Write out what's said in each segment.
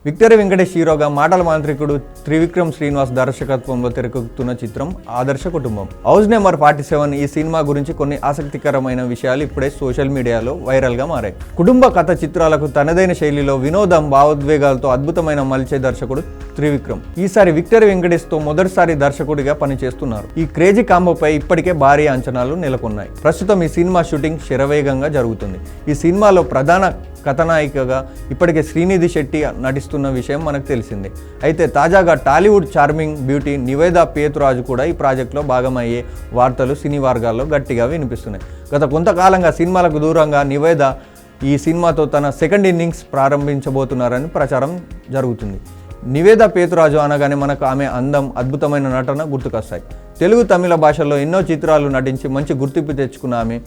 Victory Venkatesh హీరోగా మాటల మాంత్రికుడు త్రివిక్రమ్ శ్రీనివాస్ దర్శకత్వంలో తెరకెక్కుతున్న చిత్రం ఆదర్శ కుటుంబం. హౌస్ నెంబర్ 47 ఈ సినిమా గురించి కొన్ని ఆసక్తికరమైన విషయాలు ఇప్పుడే సోషల్ మీడియాలో వైరల్గా మారాయి. కుటుంబ కథ చిత్రాలకు తనదైన శైలిలో వినోదం, భావోద్వేగాలతో అద్భుతమైన మలిచే దర్శకుడు త్రివిక్రమ్ ఈసారి విక్టరీ వెంకటేష్తో మొదటిసారి దర్శకుడిగా పనిచేస్తున్నారు. ఈ క్రేజీ కాంబోపై ఇప్పటికే భారీ అంచనాలు నెలకొన్నాయి. ప్రస్తుతం ఈ సినిమా షూటింగ్ శరవేగంగా జరుగుతుంది. ఈ సినిమాలో ప్రధాన కథానాయికగా ఇప్పటికే శ్రీనిధి శెట్టి నటిస్తున్న విషయం మనకు తెలిసిందే. అయితే తాజాగా టాలీవుడ్ చార్మింగ్ బ్యూటీ నివేదా పేతురాజు కూడా ఈ ప్రాజెక్టులో భాగమయ్యే వార్తలు సినీ వర్గాల్లో గట్టిగా వినిపిస్తున్నాయి. గత కొంతకాలంగా సినిమాలకు దూరంగా నివేదా ఈ సినిమాతో తన సెకండ్ ఇన్నింగ్స్ ప్రారంభించబోతున్నారని ప్రచారం జరుగుతుంది. నివేదా పేతురాజు అనగానే మనకు ఆమె అందం, అద్భుతమైన నటన గుర్తుకొస్తాయి. తెలుగు, తమిళ భాషల్లో ఎన్నో చిత్రాలు నటించి మంచి గుర్తింపు తెచ్చుకున్న ఆమె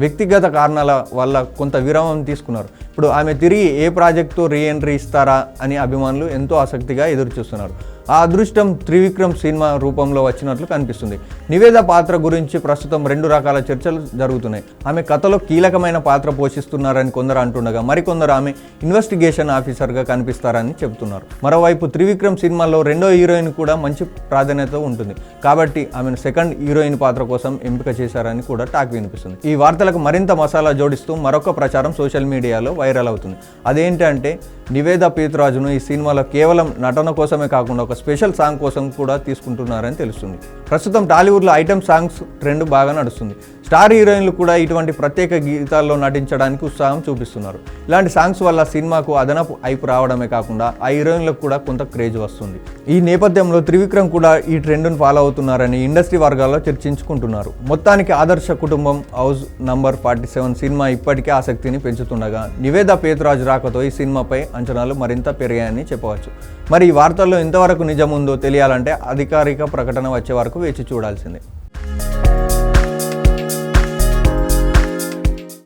వ్యక్తిగత కారణాల వల్ల కొంత విరామం తీసుకున్నారు. ఇప్పుడు ఆమె తిరిగి ఏ ప్రాజెక్టుతో రీఎంట్రీ ఇస్తారా అని అభిమానులు ఎంతో ఆసక్తిగా ఎదురుచూస్తున్నారు. ఆ అదృష్టం త్రివిక్రమ్ సినిమా రూపంలో వచ్చినట్లు కనిపిస్తుంది. నివేదా పాత్ర గురించి ప్రస్తుతం 2 రకాల చర్చలు జరుగుతున్నాయి. ఆమె కథలో కీలకమైన పాత్ర పోషిస్తున్నారని కొందరు అంటుండగా, మరికొందరు ఆమె ఇన్వెస్టిగేషన్ ఆఫీసర్గా కనిపిస్తారని చెబుతున్నారు. మరోవైపు త్రివిక్రమ్ సినిమాలో రెండో హీరోయిన్ కూడా మంచి ప్రాధాన్యత ఉంటుంది కాబట్టి ఆమెను సెకండ్ హీరోయిన్ పాత్ర కోసం ఎంపిక చేశారని కూడా టాక్ వినిపిస్తుంది. ఈ వార్తలకు మరింత మసాలా జోడిస్తూ మరొక ప్రచారం సోషల్ మీడియాలో వైరల్ అవుతుంది. అదేంటంటే నివేదా పేతురాజును ఈ సినిమాలో కేవలం నటన కోసమే కాకుండా ఒక స్పెషల్ సాంగ్ కోసం కూడా తీసుకుంటున్నారని తెలుస్తుంది. ప్రస్తుతం టాలీవుడ్లో ఐటెం సాంగ్స్ ట్రెండ్ బాగా నడుస్తుంది. స్టార్ హీరోయిన్లు కూడా ఇటువంటి ప్రత్యేక గీతాల్లో నటించడానికి ఉత్సాహం చూపిస్తున్నారు. ఇలాంటి సాంగ్స్ వల్ల సినిమాకు అదనపు హైప్ రావడమే కాకుండా ఆ హీరోయిన్లకు కూడా కొంత క్రేజ్ వస్తుంది. ఈ నేపథ్యంలో త్రివిక్రమ్ కూడా ఈ ట్రెండ్ను ఫాలో అవుతున్నారని ఇండస్ట్రీ వర్గాల్లో చర్చించుకుంటున్నారు. మొత్తానికి ఆదర్శ కుటుంబం హౌస్ నంబర్ 47 సినిమా ఇప్పటికే ఆసక్తిని పెంచుతుండగా, నివేదా పేతురాజు రాకతో ఈ సినిమాపై అంచనాలు మరింత పెరిగాయని చెప్పవచ్చు. మరి ఈ వార్తల్లో ఎంతవరకు నిజముందో తెలియాలంటే అధికారిక ప్రకటన వచ్చే వరకు వేచి చూడాల్సిందే.